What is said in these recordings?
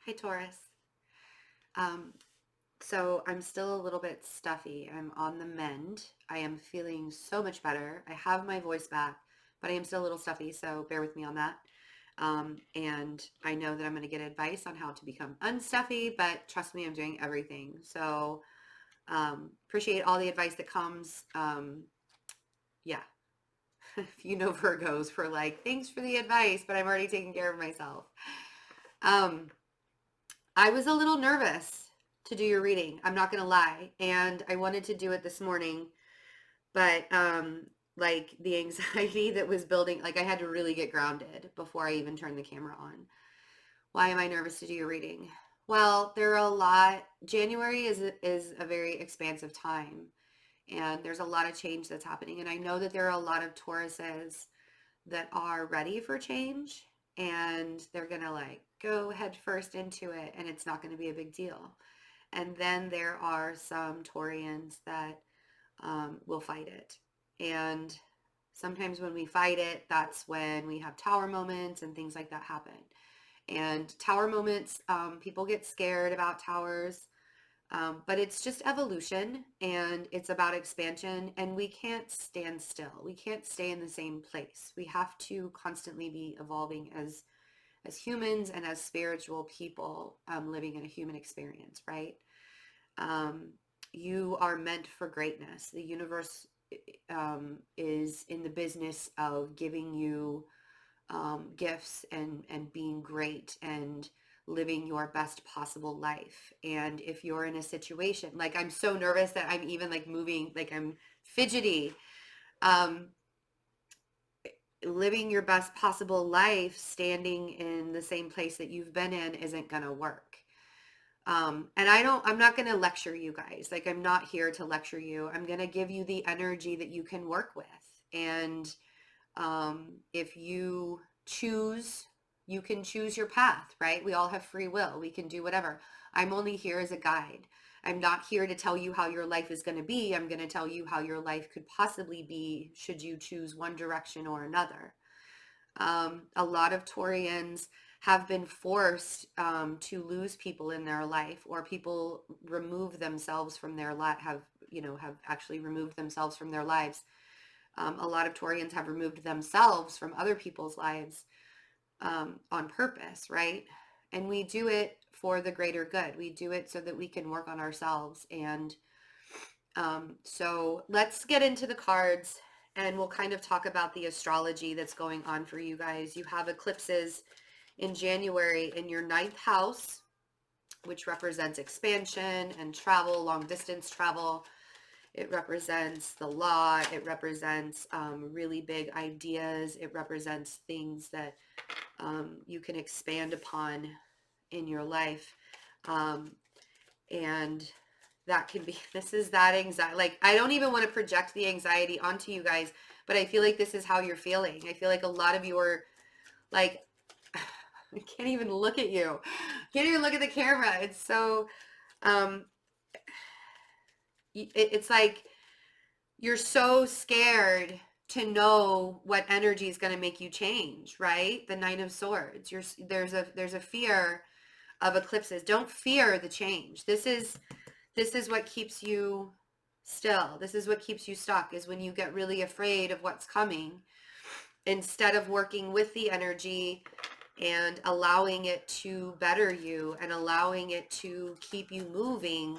Hi, Taurus. So I'm still a little bit stuffy. I'm on the mend. I am feeling so much better. I have my voice back, but I am still a little stuffy, so bear with me on that. And I know that I'm going to get advice on how to become unstuffy, but trust me, I'm doing everything. So appreciate all the advice that comes. Yeah, if you know Virgos for like, thanks for the advice, but I'm already taking care of myself. Um, I was a little nervous to do your reading. I'm not going to lie. And I wanted to do it this morning, but like the anxiety that was building, like I had to really get grounded before I even turned the camera on. Why am I nervous to do your reading? Well, there are a lot. January is a very expansive time, and there's a lot of change that's happening. And I know that there are a lot of Tauruses that are ready for change, and they're gonna like go head first into it, and it's not going to be a big deal. And then there are some Taurians that will fight it. And sometimes when we fight it, that's when we have tower moments and things like that happen. And tower moments, people get scared about towers, but it's just evolution and it's about expansion. And we can't stand still. We can't stay in the same place. We have to constantly be evolving as humans and as spiritual people living in a human experience, right? Um, you are meant for greatness. The universe is in the business of giving you gifts and being great and living your best possible life. And if you're in a situation, like I'm so nervous that I'm even like moving, like I'm fidgety. Um, Living your best possible life standing in the same place that you've been in isn't going to work. And I'm not going to lecture you guys. Like, I'm not here to lecture you. I'm going to give you the energy that you can work with. And if you choose, you can choose your path, right? We all have free will. We can do whatever. I'm only here as a guide. I'm not here to tell you how your life is going to be. I'm going to tell you how your life could possibly be should you choose one direction or another. A lot of Taurians have been forced to lose people in their life, or people remove themselves from their life, have actually removed themselves from their lives. A lot of Taurians have removed themselves from other people's lives on purpose, right? And we do it for the greater good. We do it so that we can work on ourselves. And so let's get into the cards and we'll kind of talk about the astrology that's going on for you guys. You have eclipses in January in your ninth house, which represents expansion and travel, long distance travel. It represents the law. It represents really big ideas. It represents things that you can expand upon in your life. And that can be, this is that anxiety. Like, I don't even want to project the anxiety onto you guys, but I feel like this is how you're feeling. I feel like a lot of you are like, I can't even look at you. Can't even look at the camera. It's so, it's like you're so scared to know what energy is going to make you change, right? The Nine of Swords. There's a fear of eclipses. Don't fear the change. This is what keeps you still. This is what keeps you stuck, is when you get really afraid of what's coming instead of working with the energy and allowing it to better you and allowing it to keep you moving.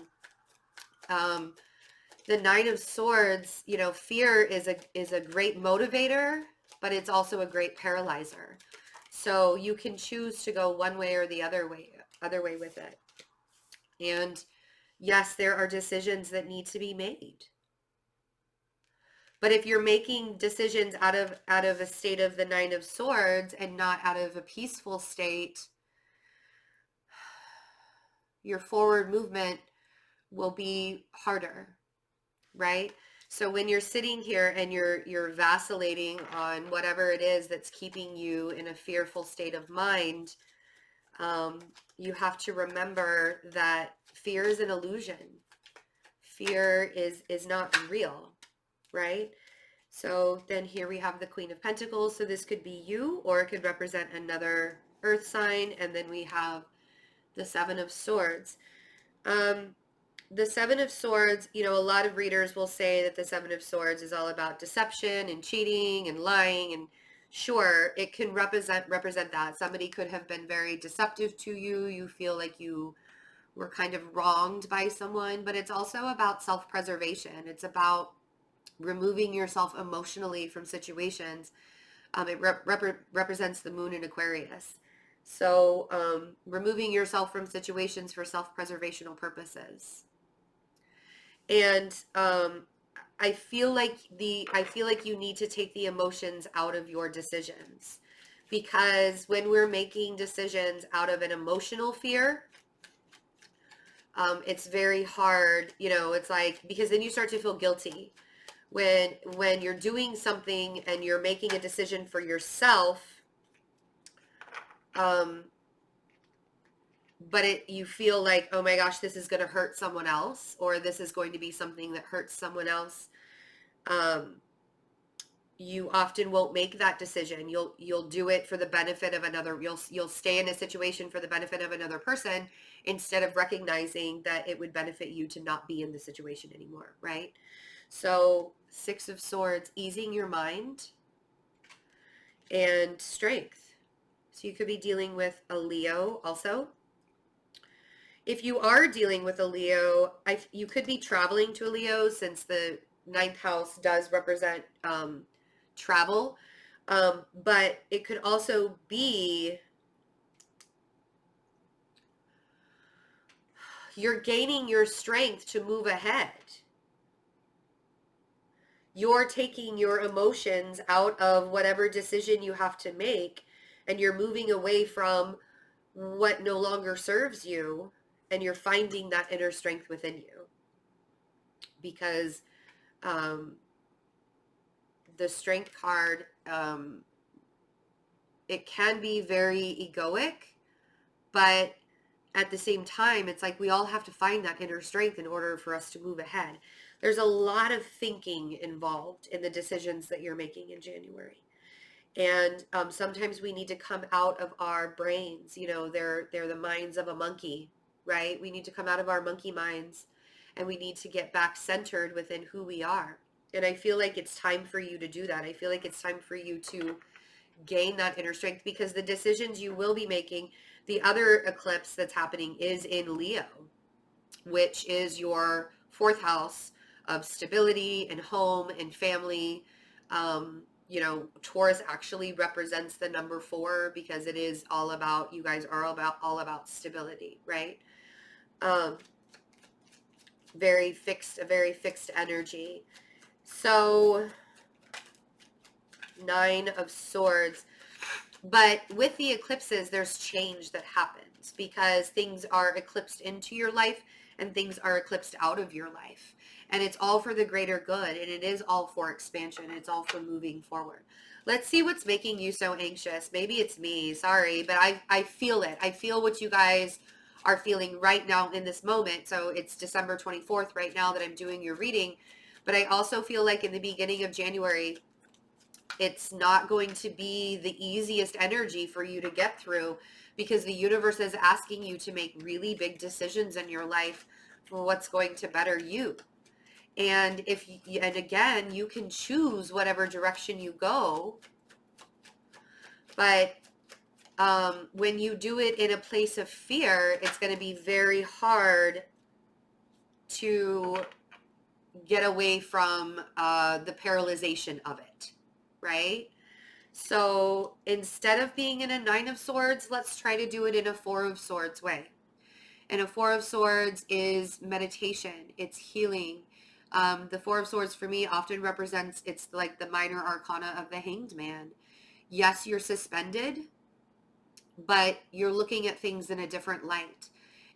The Nine of Swords, fear is a great motivator, but it's also a great paralyzer. So you can choose to go one way or the other way with it. And yes, there are decisions that need to be made. But if you're making decisions out of a state of the Nine of Swords and not out of a peaceful state, your forward movement will be harder, right? So when you're sitting here and you're vacillating on whatever it is that's keeping you in a fearful state of mind, you have to remember that fear is an illusion. Fear is not real, right? So then here we have the Queen of Pentacles. So this could be you, or it could represent another earth sign. And then we have The Seven of Swords. The Seven of Swords, you know, a lot of readers will say that the Seven of Swords is all about deception and cheating and lying, and sure, it can represent that. Somebody could have been very deceptive to you. You feel like you were kind of wronged by someone, but it's also about self-preservation. It's about removing yourself emotionally from situations. It represents the moon in Aquarius. So removing yourself from situations for self-preservational purposes. And I feel like you need to take the emotions out of your decisions, because when we're making decisions out of an emotional fear, it's very hard, you know, it's like, because then you start to feel guilty when you're doing something and you're making a decision for yourself, but you feel like, oh my gosh, this is going to hurt someone else, or this is going to be something that hurts someone else. You often won't make that decision. You'll do it for the benefit of another. You'll stay in a situation for the benefit of another person, instead of recognizing that it would benefit you to not be in the situation anymore, right? So Six of Swords, easing your mind, and strength. So you could be dealing with a Leo also. If you are dealing with a Leo, you could be traveling to a Leo, since the ninth house does represent travel. But it could also be you're gaining your strength to move ahead. You're taking your emotions out of whatever decision you have to make, and you're moving away from what no longer serves you, and you're finding that inner strength within you. Because the Strength card, it can be very egoic, but at the same time, it's like we all have to find that inner strength in order for us to move ahead. There's a lot of thinking involved in the decisions that you're making in January. And sometimes we need to come out of our brains. You know, they're the minds of a monkey, right? We need to come out of our monkey minds, and we need to get back centered within who we are. And I feel like it's time for you to do that. I feel like it's time for you to gain that inner strength, because the decisions you will be making, the other eclipse that's happening is in Leo, which is your fourth house of stability and home and family. You know, Taurus actually represents the number 4, because it is all about, you guys are all about stability, right? A very fixed energy. So 9 of Swords. But with the eclipses, there's change that happens, because things are eclipsed into your life and things are eclipsed out of your life. And it's all for the greater good, and it is all for expansion. It's all for moving forward. Let's see what's making you so anxious. Maybe it's me, sorry, but I feel it. I feel what you guys are feeling right now in this moment. So it's December 24th right now that I'm doing your reading. But I also feel like in the beginning of January, it's not going to be the easiest energy for you to get through, because the universe is asking you to make really big decisions in your life for what's going to better you. And and again, you can choose whatever direction you go, but when you do it in a place of fear, it's going to be very hard to get away from the paralyzation of it, right? So instead of being in a 9 of Swords, let's try to do it in a 4 of Swords way. And a 4 of Swords is meditation. It's healing. The 4 of Swords for me often represents, it's like the minor arcana of the Hanged Man. Yes, you're suspended, but you're looking at things in a different light.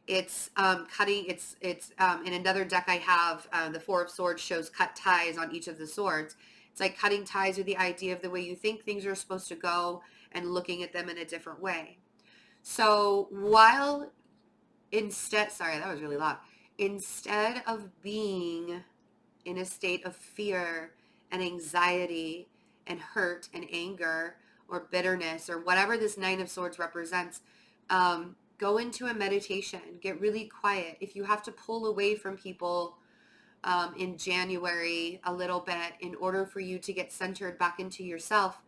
It's cutting, it's in another deck I have, the 4 of Swords shows cut ties on each of the swords. It's like cutting ties with the idea of the way you think things are supposed to go and looking at them in a different way. So while sorry, that was really loud. Instead of being in a state of fear and anxiety and hurt and anger or bitterness or whatever this 9 of Swords represents, Go into a meditation. Get really quiet. If you have to pull away from people in January a little bit in order for you to get centered back into yourself,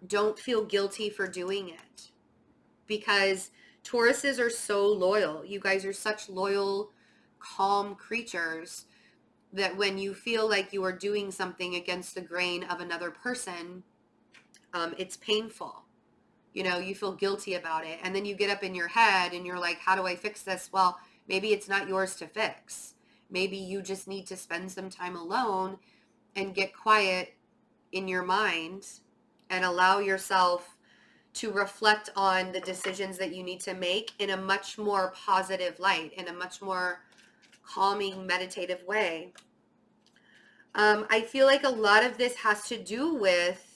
don't feel guilty for doing it, because Tauruses are so loyal. You guys are such loyal, calm creatures that when you feel like you are doing something against the grain of another person, it's painful. You know, you feel guilty about it. And then you get up in your head and you're like, how do I fix this? Well, maybe it's not yours to fix. Maybe you just need to spend some time alone and get quiet in your mind and allow yourself to reflect on the decisions that you need to make in a much more positive light, in a much more calming, meditative way. I feel like a lot of this has to do with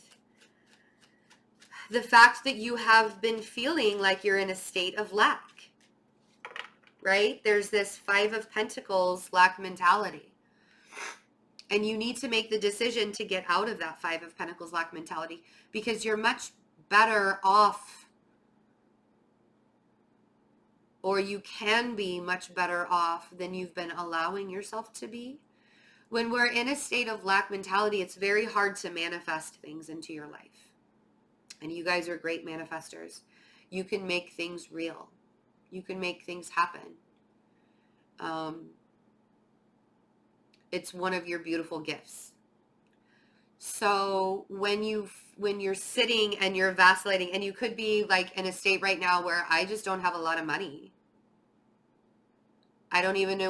the fact that you have been feeling like you're in a state of lack, right? There's this Five of Pentacles lack mentality. And you need to make the decision to get out of that Five of Pentacles lack mentality, because you're much better off, or you can be much better off than you've been allowing yourself to be. When we're in a state of lack mentality, it's very hard to manifest things into your life. And you guys are great manifestors. You can make things real. You can make things happen. It's one of your beautiful gifts. So when you're sitting and you're vacillating, and you could be like in a state right now where I just don't have a lot of money. I don't even know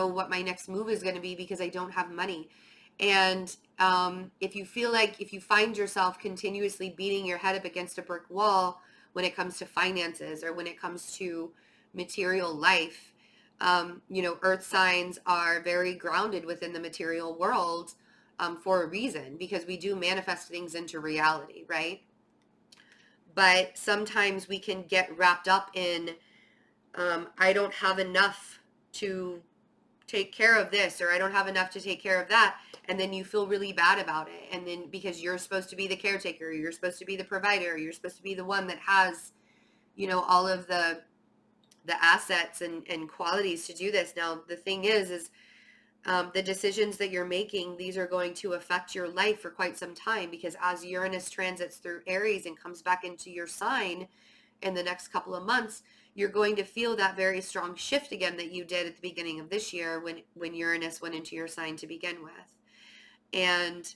what my next move is going to be because I don't have money. And if you find yourself continuously beating your head up against a brick wall when it comes to finances or when it comes to material life, earth signs are very grounded within the material world for a reason, because we do manifest things into reality, right? But sometimes we can get wrapped up in, I don't have enough to take care of this, or I don't have enough to take care of that. And then you feel really bad about it. And then because you're supposed to be the caretaker, you're supposed to be the provider, you're supposed to be the one that has, all of the assets and qualities to do this. Now, the thing is the decisions that you're making, these are going to affect your life for quite some time, because as Uranus transits through Aries and comes back into your sign in the next couple of months, you're going to feel that very strong shift again that you did at the beginning of this year when Uranus went into your sign to begin with. And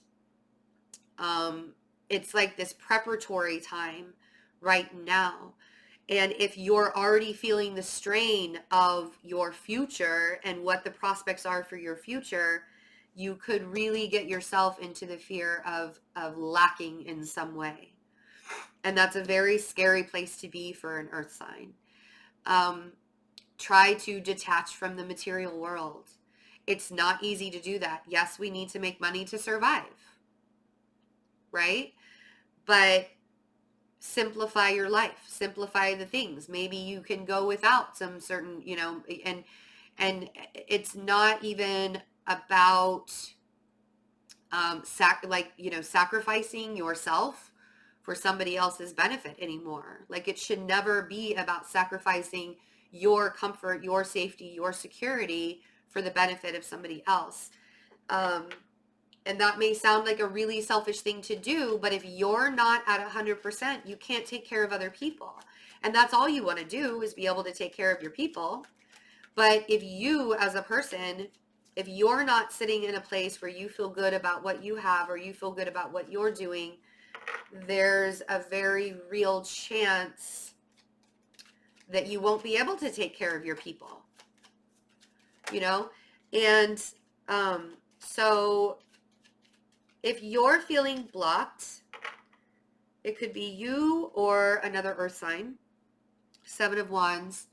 it's like this preparatory time right now. And if you're already feeling the strain of your future and what the prospects are for your future, you could really get yourself into the fear of lacking in some way. And that's a very scary place to be for an earth sign. Try to detach from the material world. It's not easy to do that. Yes, we need to make money to survive, right? But simplify your life, simplify the things. Maybe you can go without some certain, and it's not even about sacrificing yourself for somebody else's benefit anymore. Like, it should never be about sacrificing your comfort, your safety, your security for the benefit of somebody else. And that may sound like a really selfish thing to do, but if you're not at 100%, you can't take care of other people. And that's all you want to do, is be able to take care of your people. But if you as a person, if you're not sitting in a place where you feel good about what you have, or you feel good about what you're doing, there's a very real chance that you won't be able to take care of your people, And so if you're feeling blocked, it could be you or another earth sign, Seven of Wands.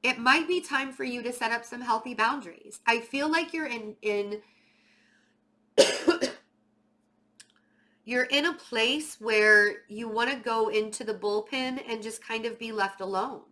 It might be time for you to set up some healthy boundaries. I feel like you're in you're in a place where you want to go into the bullpen and just kind of be left alone.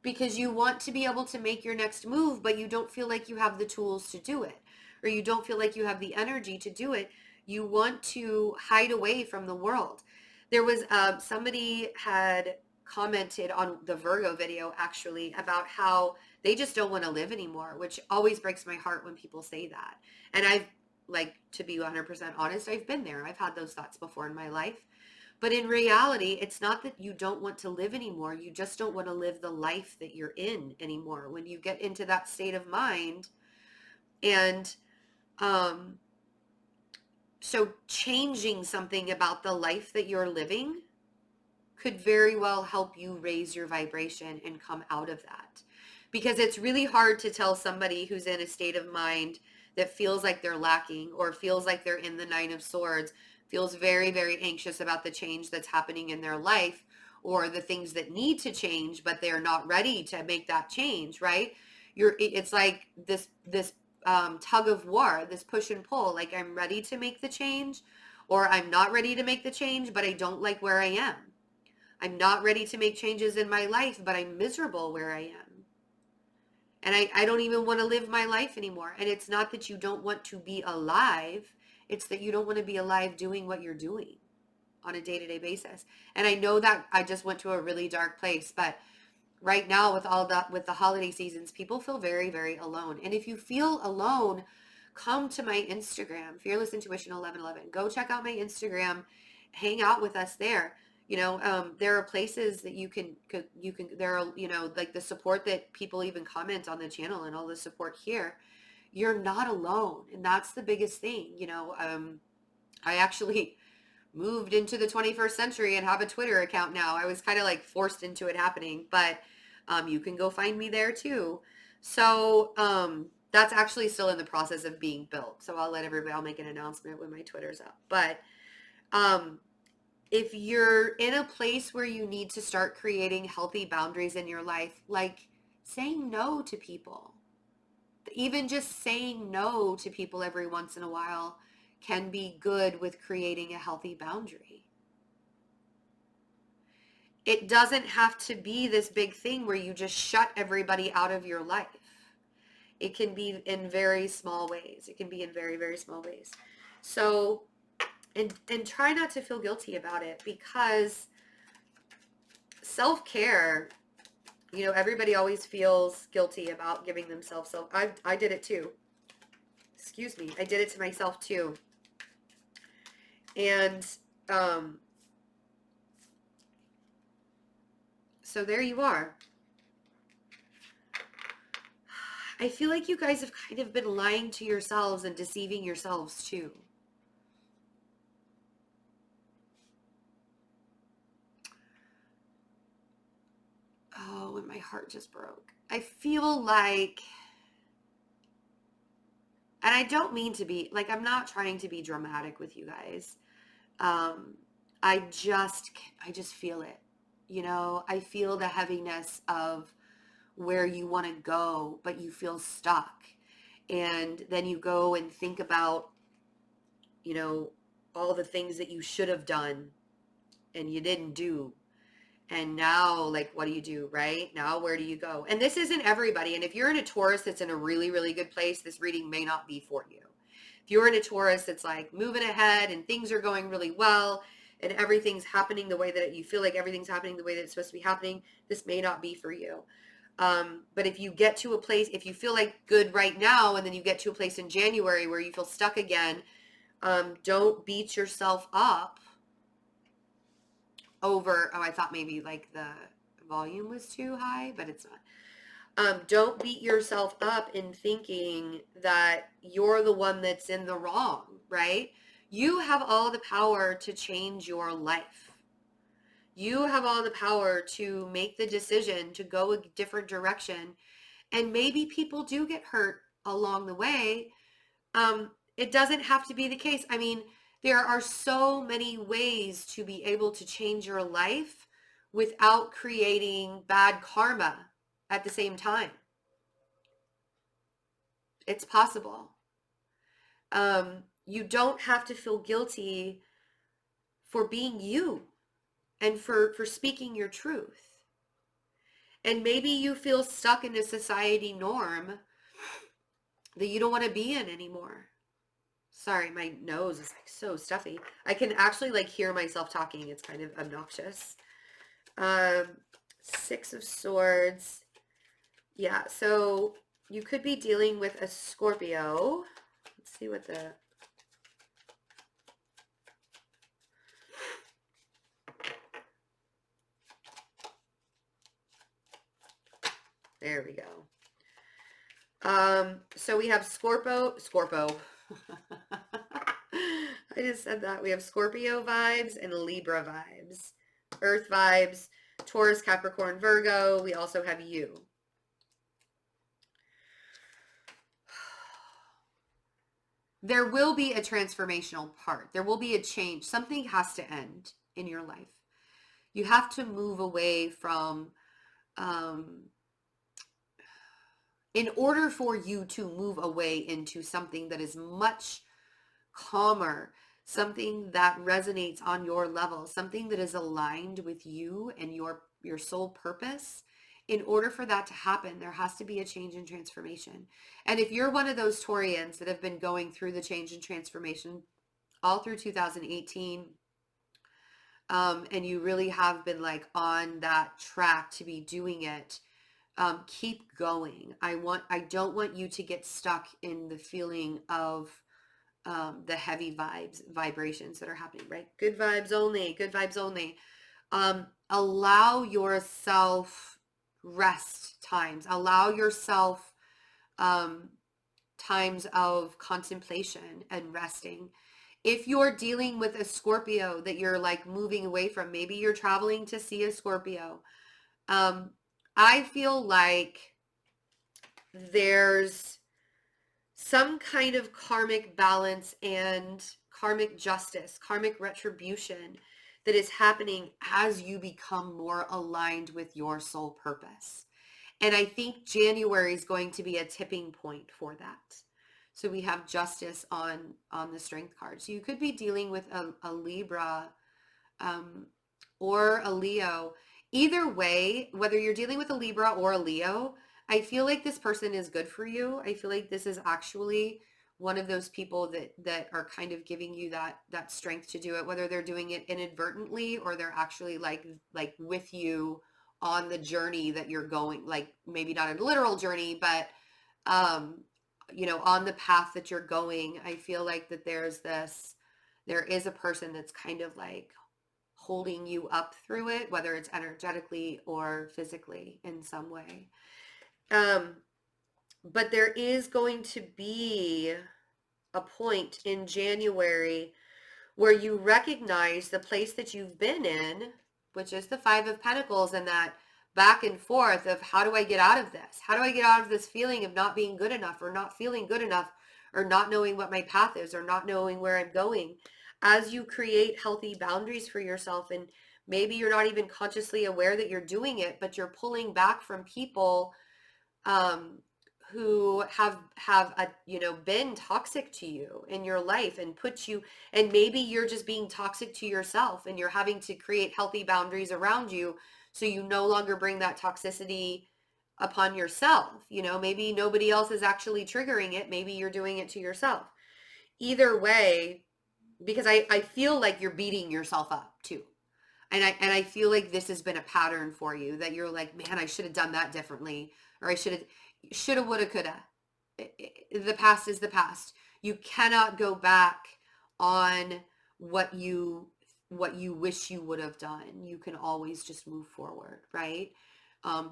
Because you want to be able to make your next move, but you don't feel like you have the tools to do it, or you don't feel like you have the energy to do it. You want to hide away from the world. There was somebody had commented on the Virgo video actually about how they just don't want to live anymore, which always breaks my heart when people say that. And I've, like, to be 100% honest, I've been there. I've had those thoughts before in my life. But in reality, it's not that you don't want to live anymore. You just don't want to live the life that you're in anymore. When you get into that state of mind, and so changing something about the life that you're living could very well help you raise your vibration and come out of that. Because it's really hard to tell somebody who's in a state of mind that feels like they're lacking or feels like they're in the Nine of Swords, feels very, very anxious about the change that's happening in their life or the things that need to change, but they're not ready to make that change, right? It's like this tug of war, this push and pull, like I'm ready to make the change or I'm not ready to make the change, but I don't like where I am. I'm not ready to make changes in my life, but I'm miserable where I am. And I don't even want to live my life anymore. And it's not that you don't want to be alive. It's that you don't want to be alive doing what you're doing on a day-to-day basis. And I know that I just went to a really dark place, but right now with the holiday seasons, people feel very, very alone. And if you feel alone, come to my Instagram, Fearless Intuition 1111. Go check out my Instagram, hang out with us there. There are places that you can, there are, like the support that people even comment on the channel and all the support here. You're not alone. And that's the biggest thing. I actually moved into the 21st century and have a Twitter account now. I was kind of like forced into it happening, but you can go find me there too. So that's actually still in the process of being built. So I'll make an announcement when my Twitter's up. But if you're in a place where you need to start creating healthy boundaries in your life, like saying no to people, even just saying no to people every once in a while can be good with creating a healthy boundary. It doesn't have to be this big thing where you just shut everybody out of your life. It can be in very small ways. It can be in very, very small ways. So, and try not to feel guilty about it, because self-care, everybody always feels guilty about giving themselves self. I did it too. Excuse me. I did it to myself too. And so there you are. I feel like you guys have kind of been lying to yourselves and deceiving yourselves too. Oh, and my heart just broke. I feel like, and I don't mean to be, like, I'm not trying to be dramatic with you guys. I just feel it. I feel the heaviness of where you want to go, but you feel stuck. And then you go and think about, all the things that you should have done and you didn't do. And now, like, what do you do, right? Now, where do you go? And this isn't everybody. And if you're in a Taurus that's in a really, really good place, this reading may not be for you. If you're in a Taurus that's like moving ahead and things are going really well and everything's happening the way that you feel like everything's happening the way that it's supposed to be happening, this may not be for you. But if you get to a place, if you feel like good right now, and then you get to a place in January where you feel stuck again, don't beat yourself up over, I thought maybe like the volume was too high, but it's not. Don't beat yourself up in thinking that you're the one that's in the wrong, right? You have all the power to change your life. You have all the power to make the decision to go a different direction. And maybe people do get hurt along the way. It doesn't have to be the case. I mean, there are so many ways to be able to change your life without creating bad karma at the same time. It's possible. You don't have to feel guilty for being you and for speaking your truth. And maybe you feel stuck in a society norm that you don't want to be in anymore. Sorry, my nose is like so stuffy. I can actually like hear myself talking. It's kind of obnoxious. Six of Swords. Yeah, so you could be dealing with a Scorpio. Let's see what the... There we go. So we have Scorpio. I just said that. We have Scorpio vibes and Libra vibes. Earth vibes, Taurus, Capricorn, Virgo. We also have you. There will be a transformational part. There will be a change. Something has to end in your life. You have to move away from, in order for you to move away into something that is much calmer, something that resonates on your level, something that is aligned with you and your soul purpose. In order for that to happen, there has to be a change and transformation. And if you're one of those Taurians that have been going through the change and transformation all through 2018, and you really have been like on that track to be doing it, keep going. I don't want you to get stuck in the feeling of the heavy vibrations that are happening, right? Good vibes only, good vibes only. Allow yourself rest times. Allow yourself times of contemplation and resting. If you're dealing with a Scorpio that you're like moving away from, maybe you're traveling to see a Scorpio. I feel like there's some kind of karmic balance and karmic justice, karmic retribution that is happening as you become more aligned with your soul purpose. And I think January is going to be a tipping point for that. So we have justice on the strength card. So you could be dealing with a Libra or a Leo. Either way, whether you're dealing with a Libra or a Leo, I feel like this person is good for you. I feel like this is actually one of those people that are kind of giving you that strength to do it, whether they're doing it inadvertently or they're actually like with you on the journey that you're going, like maybe not a literal journey, but on the path that you're going. I feel like that there is a person that's kind of like holding you up through it, whether it's energetically or physically in some way. But there is going to be a point in January where you recognize the place that you've been in, which is the Five of Pentacles, and that back and forth of how do I get out of this? How do I get out of this feeling of not being good enough or not feeling good enough or not knowing what my path is or not knowing where I'm going? As you create healthy boundaries for yourself, and maybe you're not even consciously aware that you're doing it, but you're pulling back from people who have been toxic to you in your life and put you, and maybe you're just being toxic to yourself and you're having to create healthy boundaries around you so you no longer bring that toxicity upon yourself. Maybe nobody else is actually triggering it. Maybe you're doing it to yourself. Either way, because I feel like you're beating yourself up too. And I feel like this has been a pattern for you, that you're like, man, I should have done that differently, or I shoulda, woulda, coulda. The past is the past. You cannot go back on what you wish you would have done. You can always just move forward, right?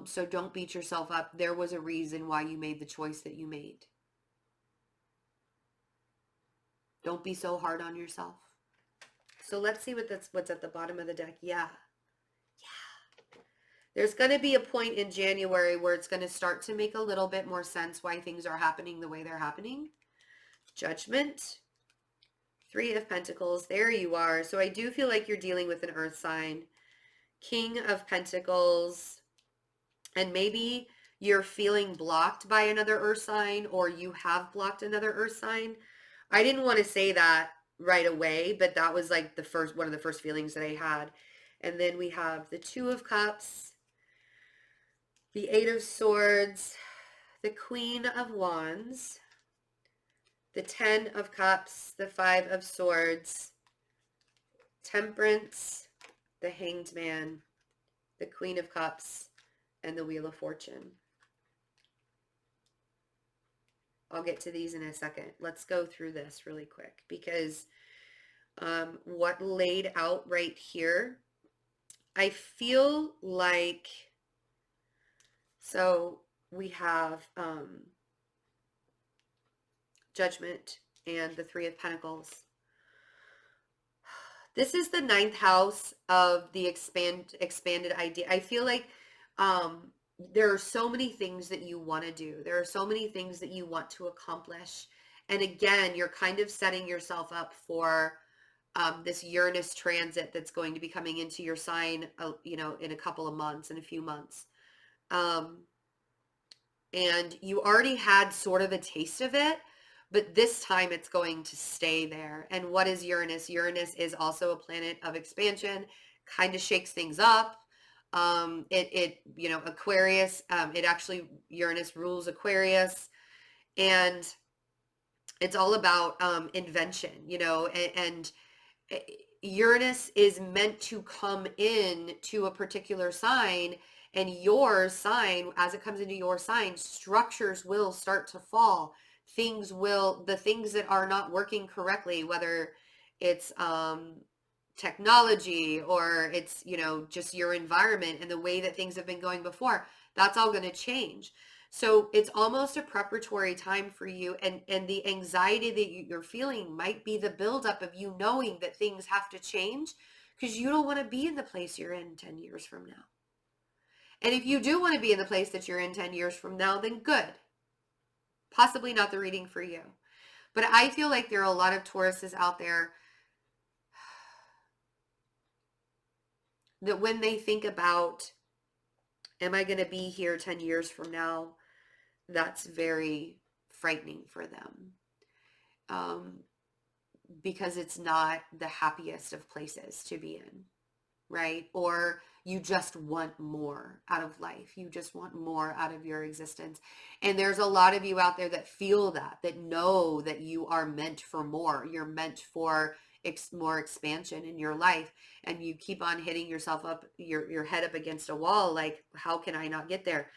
So don't beat yourself up. There was a reason why you made the choice that you made. Don't be so hard on yourself. So let's see what's at the bottom of the deck. Yeah. There's going to be a point in January where it's going to start to make a little bit more sense why things are happening the way they're happening. Judgment. Three of Pentacles. There you are. So I do feel like you're dealing with an earth sign. King of Pentacles. And maybe you're feeling blocked by another earth sign, or you have blocked another earth sign. I didn't want to say that right away, but that was like one of the first feelings that I had. And then we have the Two of Cups, the Eight of Swords, the Queen of Wands, the 10 of Cups, the 5 of Swords, Temperance, the Hanged Man, the Queen of Cups, and the Wheel of Fortune. I'll get to these in a second. Let's go through this really quick because what laid out right here, I feel like, so we have Judgment and the 3 of Pentacles. This is the 9th house of the expanded idea. I feel like there are so many things that you want to do. There are so many things that you want to accomplish. And again, you're kind of setting yourself up for this Uranus transit that's going to be coming into your sign, you know, in a couple of months, in a few months. And you already had sort of a taste of it, but this time it's going to stay there. And what is Uranus? Uranus is also a planet of expansion, kind of shakes things up. You know, Aquarius, it actually, Uranus rules Aquarius, and it's all about invention, you know, and Uranus is meant to come in to a particular sign, and your sign, as it comes into your sign, structures will start to fall. The things that are not working correctly, whether it's technology or it's, you know, just your environment and the way that things have been going before, that's all going to change. So it's almost a preparatory time for you, and the anxiety that you're feeling might be the buildup of you knowing that things have to change because you don't want to be in the place you're in 10 years from now. And if you do want to be in the place that you're in 10 years from now, then good. Possibly not the reading for you. But I feel like there are a lot of Tauruses out there that when they think about, am I going to be here 10 years from now? That's very frightening for them. Because it's not the happiest of places to be in, right? Or you just want more out of life. You just want more out of your existence. And there's a lot of you out there that feel that know that you are meant for more. You're meant for more expansion in your life. And you keep on hitting yourself up, your head up against a wall. Like, how can I not get there?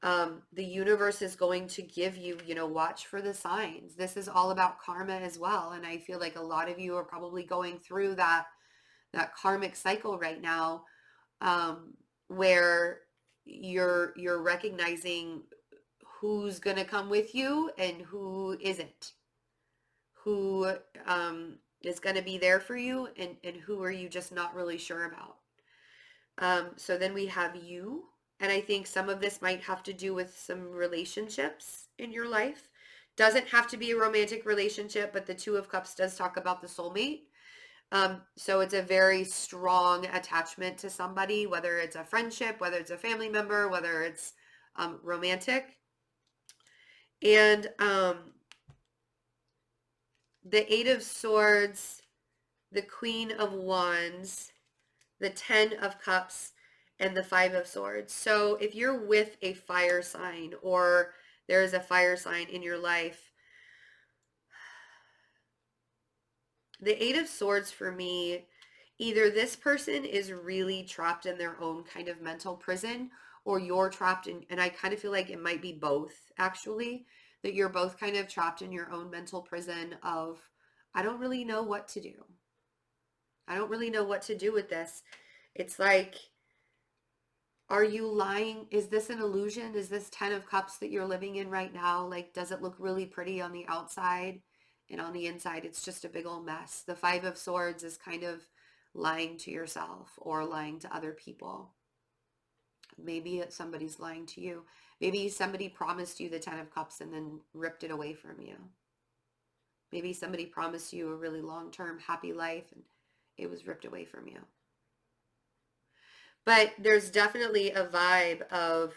The universe is going to give you, you know, watch for the signs. This is all about karma as well. And I feel like a lot of you are probably going through that karmic cycle right now, where you're recognizing who's going to come with you and who isn't, who is going to be there for you, and who are you just not really sure about. So then we have you. And I think some of this might have to do with some relationships in your life. Doesn't have to be a romantic relationship, but the 2 of Cups does talk about the soulmate. So it's a very strong attachment to somebody, whether it's a friendship, whether it's a family member, whether it's romantic. And the 8 of Swords, the Queen of Wands, the 10 of Cups, and the 5 of Swords. So if you're with a fire sign, or there is a fire sign in your life, the 8 of Swords for me, either this person is really trapped in their own kind of mental prison, or you're trapped in, and I kind of feel like it might be both actually, that you're both kind of trapped in your own mental prison of, I don't really know what to do. I don't really know what to do with this. It's like, are you lying? Is this an illusion? Is this 10 of Cups that you're living in right now? Like, does it look really pretty on the outside? And on the inside, it's just a big old mess. The 5 of Swords is kind of lying to yourself or lying to other people. Maybe somebody's lying to you. Maybe somebody promised you the 10 of Cups and then ripped it away from you. Maybe somebody promised you a really long-term happy life and it was ripped away from you. But there's definitely a vibe of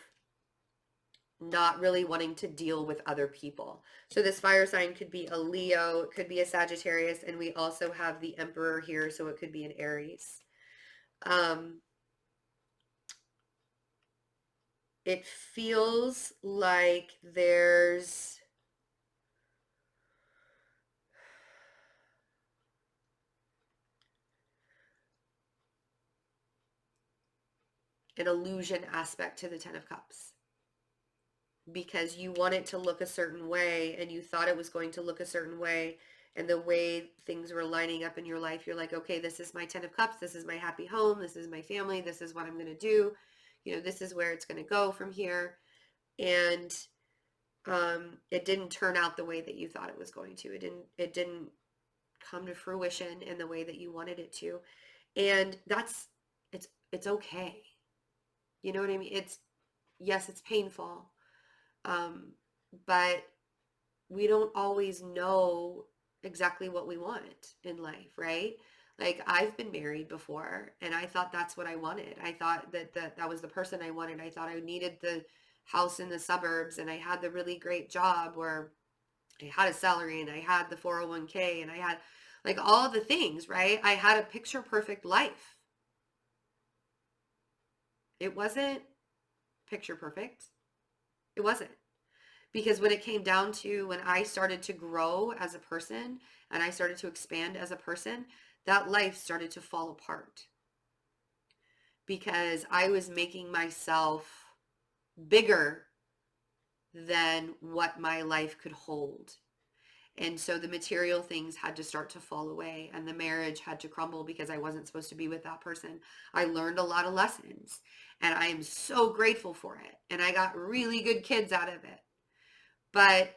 not really wanting to deal with other people. So this fire sign could be a Leo, it could be a Sagittarius, and we also have the Emperor here, so it could be an Aries. It feels like there's an illusion aspect to the Ten of Cups, because you want it to look a certain way and you thought it was going to look a certain way, and the way things were lining up in your life, you're like, okay, this is my Ten of Cups, this is my happy home, this is my family, this is what I'm going to do, this is where it's going to go from here. And it didn't turn out the way that you thought it was going to. It didn't come to fruition in the way that you wanted it to. And it's okay. You know what I mean? Yes, it's painful. But we don't always know exactly what we want in life, right? Like, I've been married before and I thought that's what I wanted. I thought that was the person I wanted. I thought I needed the house in the suburbs, and I had the really great job where I had a salary and I had the 401k and I had like all the things, right? I had a picture perfect life. It wasn't picture perfect. It wasn't. Because when it came down to when I started to grow as a person and I started to expand as a person, that life started to fall apart. Because I was making myself bigger than what my life could hold. And so the material things had to start to fall away, and the marriage had to crumble because I wasn't supposed to be with that person. I learned a lot of lessons, and I am so grateful for it. And I got really good kids out of it. But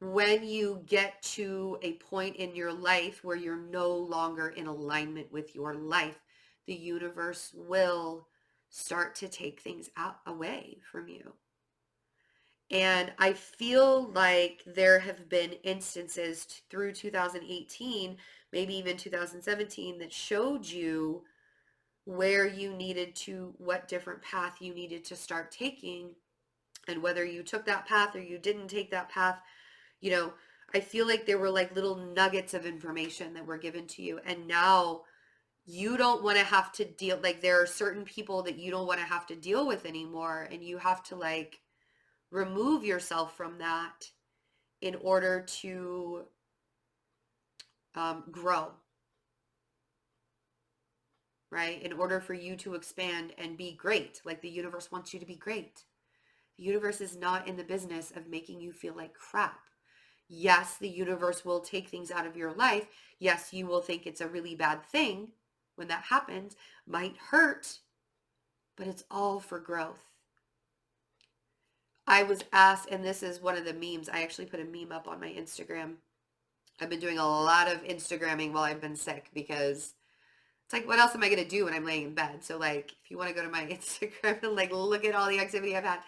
when you get to a point in your life where you're no longer in alignment with your life, the universe will start to take things away from you. And I feel like there have been instances through 2018, maybe even 2017, that showed you where you needed to, what different path you needed to start taking. And whether you took that path or you didn't take that path, I feel like there were like little nuggets of information that were given to you. And now you don't want to have to deal, like there are certain people that you don't want to have to deal with anymore. And you have to like remove yourself from that in order to grow, right? In order for you to expand and be great. Like the universe wants you to be great. The universe is not in the business of making you feel like crap. Yes, the universe will take things out of your life. Yes, you will think it's a really bad thing when that happens. Might hurt, but it's all for growth. I was asked, and this is one of the memes, I actually put a meme up on my Instagram. I've been doing a lot of Instagramming while I've been sick, because it's like, what else am I going to do when I'm laying in bed? So like, if you want to go to my Instagram and like look at all the activity I've had,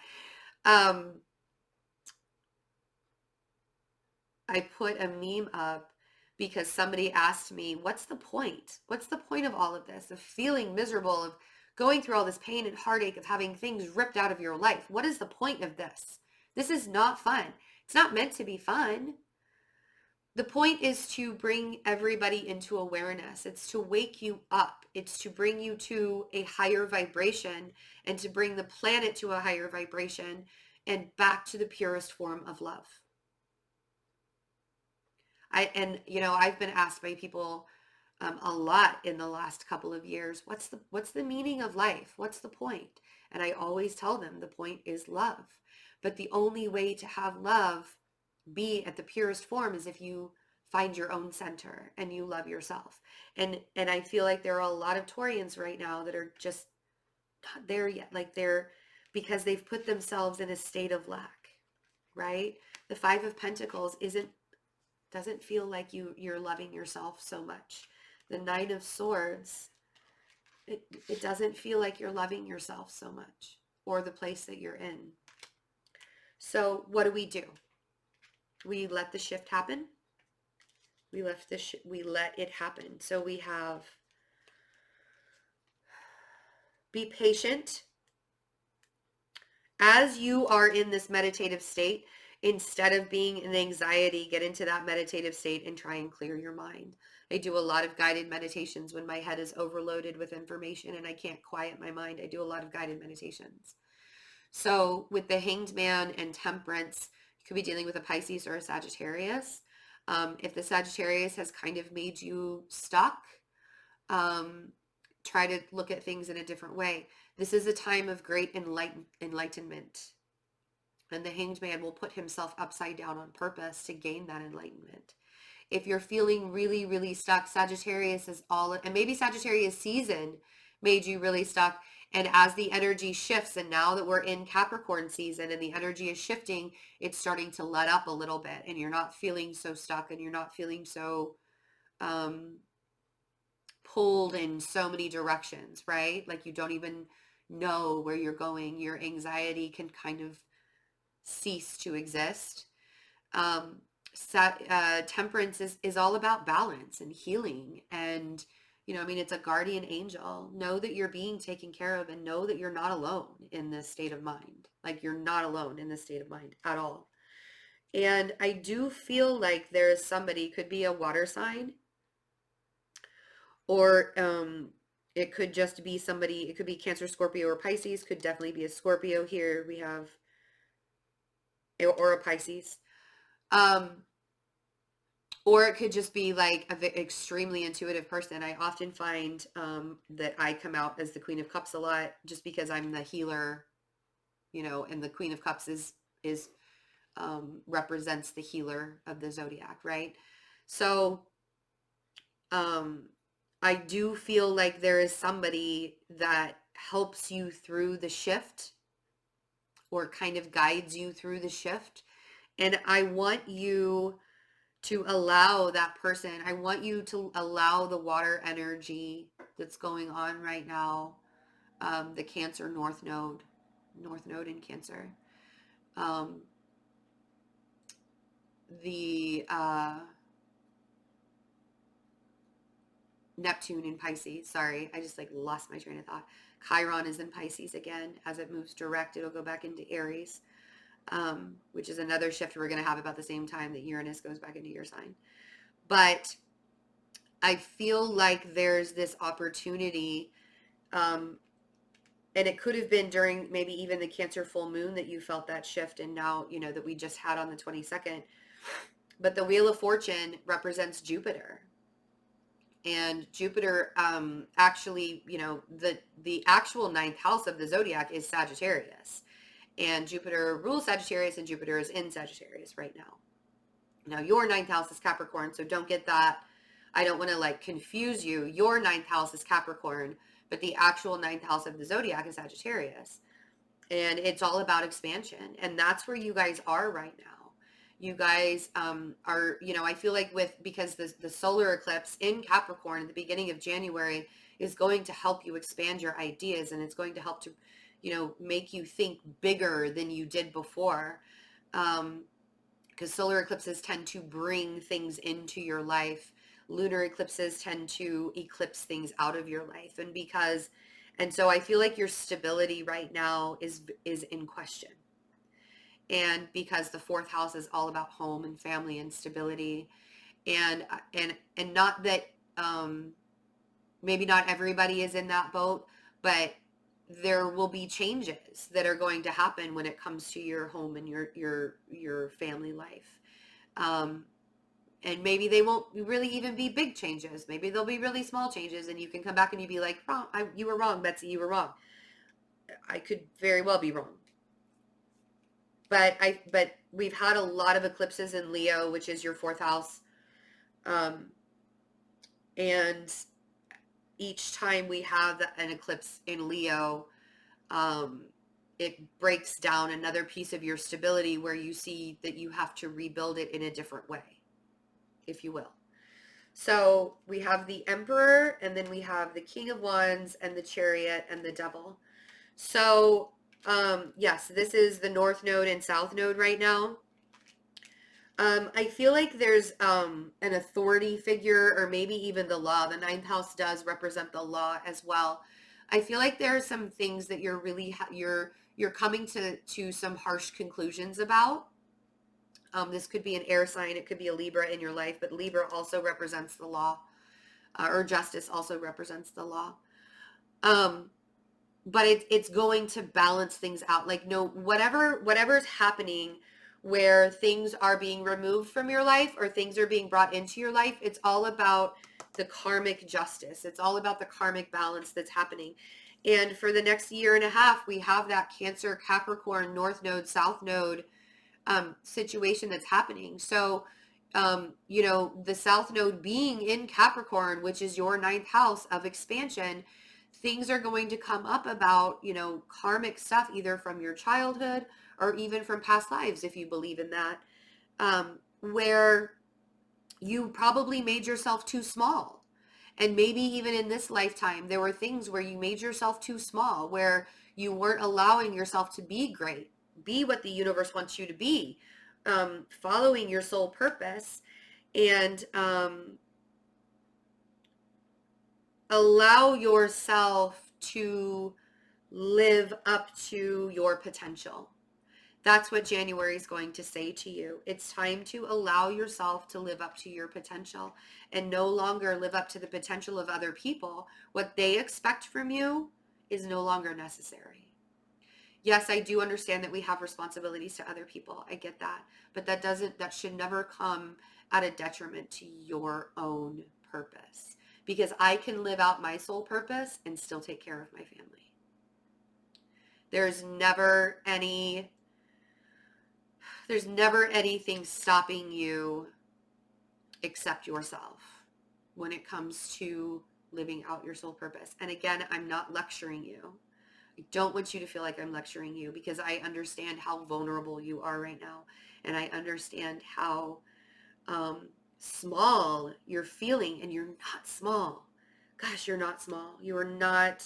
I put a meme up because somebody asked me, what's the point? What's the point of all of this, of feeling miserable, of going through all this pain and heartache, of having things ripped out of your life? What is the point of this? This is not fun. It's not meant to be fun. The point is to bring everybody into awareness. It's to wake you up. It's to bring you to a higher vibration, and to bring the planet to a higher vibration and back to the purest form of love. I've been asked by people a lot in the last couple of years, what's the meaning of life? What's the point? And I always tell them the point is love. But the only way to have love be at the purest form is if you find your own center and you love yourself. And I feel like there are a lot of Taurians right now that are just not there yet. Like because they've put themselves in a state of lack, right? The Five of Pentacles doesn't feel like you're loving yourself so much. The Nine of Swords, it doesn't feel like you're loving yourself so much, or the place that you're in. So what do? We let the shift happen. We let it happen. So we have, be patient. As you are in this meditative state, instead of being in anxiety, get into that meditative state and try and clear your mind. I do a lot of guided meditations when my head is overloaded with information and I can't quiet my mind. I do a lot of guided meditations. So with the Hanged Man and Temperance, you could be dealing with a Pisces or a Sagittarius. If the Sagittarius has kind of made you stuck, try try to look at things in a different way. This is a time of great enlightenment. And the Hanged Man will put himself upside down on purpose to gain that enlightenment. If you're feeling really, really stuck, Sagittarius is all, and maybe Sagittarius season made you really stuck. And as the energy shifts, and now that we're in Capricorn season and the energy is shifting, it's starting to let up a little bit, and you're not feeling so stuck, and you're not feeling so pulled in so many directions, right? Like you don't even know where you're going. Your anxiety can kind of cease to exist. Temperance is all about balance and healing. And, it's a guardian angel. Know that you're being taken care of, and know that you're not alone in this state of mind. Like you're not alone in this state of mind at all. And I do feel like there is somebody, could be a water sign, or it could just be somebody, it could be Cancer, Scorpio, or Pisces. Could definitely be a Scorpio here. We have, or a Pisces. Or it could just be like an extremely intuitive person. I often find that I come out as the Queen of Cups a lot, just because I'm the healer, and the Queen of Cups is represents the healer of the zodiac, right? So I do feel like there is somebody that helps you through the shift, or kind of guides you through the shift. And I want you to allow that person, I want you to allow the water energy that's going on right now, the Cancer North Node in Cancer, the Neptune in Pisces. Sorry, I just lost my train of thought. Chiron is in Pisces again. As it moves direct, it'll go back into Aries, which is another shift we're going to have about the same time that Uranus goes back into your sign. But I feel like there's this opportunity, and it could have been during maybe even the Cancer full moon that you felt that shift, and now, that we just had on the 22nd. But the Wheel of Fortune represents Jupiter. And Jupiter, actually, the actual 9th house of the zodiac is Sagittarius. And Jupiter rules Sagittarius, and Jupiter is in Sagittarius right now. Now, your 9th house is Capricorn, so don't get that. I don't want to confuse you. Your 9th house is Capricorn, but the actual 9th house of the zodiac is Sagittarius. And it's all about expansion. And that's where you guys are right now. You guys are, I feel like because the solar eclipse in Capricorn at the beginning of January is going to help you expand your ideas, and it's going to help to, make you think bigger than you did before. Because solar eclipses tend to bring things into your life. Lunar eclipses tend to eclipse things out of your life. And so I feel like your stability right now is in question. And because the 4th house is all about home and family and stability, and not that maybe not everybody is in that boat, but there will be changes that are going to happen when it comes to your home and your family life. And maybe they won't really even be big changes. Maybe they'll be really small changes, and you can come back and you be like, wrong, you were wrong, Betsy, you were wrong. I could very well be wrong. But we've had a lot of eclipses in Leo, which is your 4th house. And each time we have an eclipse in Leo, it breaks down another piece of your stability, where you see that you have to rebuild it in a different way, if you will. So we have the Emperor, and then we have the King of Wands, and the Chariot, and the Devil. So yes, this is the North Node and South Node right now. I feel like there's an authority figure, or maybe even the law. The 9th house does represent the law as well. I feel like there are some things that you're really you're coming to some harsh conclusions about. This could be an air sign, it could be a Libra in your life, but Libra also represents the law, or justice also represents the law. But it's going to balance things out. Whatever's happening, where things are being removed from your life or things are being brought into your life, it's all about the karmic justice. It's all about the karmic balance that's happening. And for the next year and a half, we have that Cancer, Capricorn, North Node, South Node situation that's happening. So, you know, the South Node being in Capricorn, which is your ninth house of expansion, things are going to come up about, you know, karmic stuff, either from your childhood or even from past lives, if you believe in that, where you probably made yourself too small. And maybe even in this lifetime, there were things where you made yourself too small, where you weren't allowing yourself to be great, be what the universe wants you to be, following your soul purpose, and allow yourself to live up to your potential. That's what January is going to say to you. It's time to allow yourself to live up to your potential and no longer live up to the potential of other people. What they expect from you is no longer necessary. Yes, I do understand that we have responsibilities to other people. I get that. But that should never come at a detriment to your own purpose. Because I can live out my soul purpose and still take care of my family. There's never anything stopping you except yourself when it comes to living out your soul purpose. And again, I'm not lecturing you. I don't want you to feel like I'm lecturing you, because I understand how vulnerable you are right now. And I understand how small you're feeling, and you're not small. Gosh, you're not small. You are not.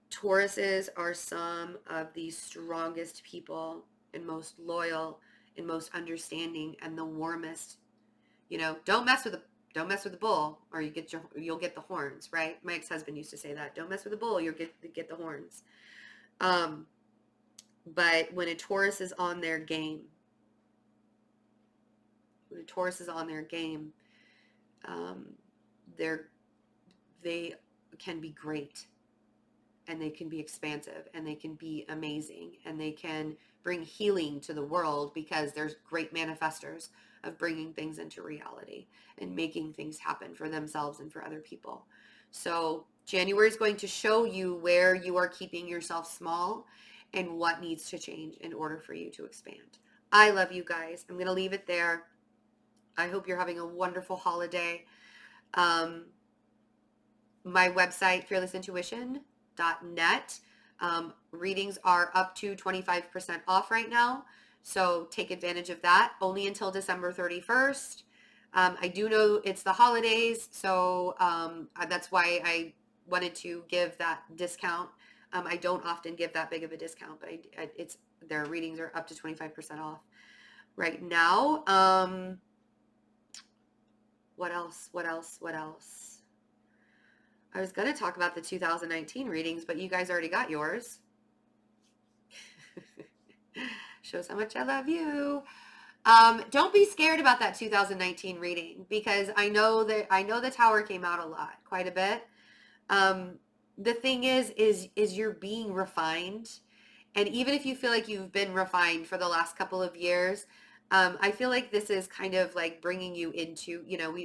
Tauruses are some of the strongest people and most loyal and most understanding and the warmest. You know, don't mess with the bull, or you'll get the horns, right? My ex-husband used to say that. Don't mess with the bull, you'll get the horns. But when a Taurus is on their game, they can be great, and they can be expansive, and they can be amazing, and they can bring healing to the world, because there's great manifestors of bringing things into reality and making things happen for themselves and for other people. So January is going to show you where you are keeping yourself small and what needs to change in order for you to expand. I love you guys. I'm going to leave it there. I hope you're having a wonderful holiday. My website, fearlessintuition.net. Readings are up to 25% off right now. So take advantage of that, only until December 31st. I do know it's the holidays, so that's why I wanted to give that discount. I don't often give that big of a discount, but their readings are up to 25% off right now. What else? I was going to talk about the 2019 readings, but you guys already got yours. Shows how much I love you. Don't be scared about that 2019 reading, because I know the Tower came out a lot, quite a bit. The thing is you're being refined. And even if you feel like you've been refined for the last couple of years, I feel like this is kind of like bringing you into, you know,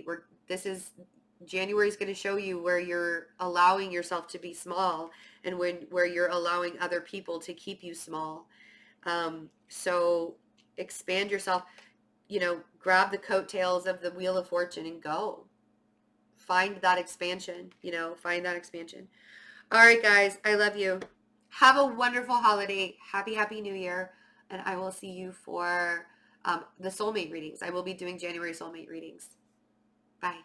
January is going to show you where you're allowing yourself to be small, and where you're allowing other people to keep you small. So expand yourself, you know, grab the coattails of the Wheel of Fortune and go. Find that expansion, find that expansion. All right, guys, I love you. Have a wonderful holiday. Happy New Year. And I will see you for the soulmate readings. I will be doing January soulmate readings. Bye.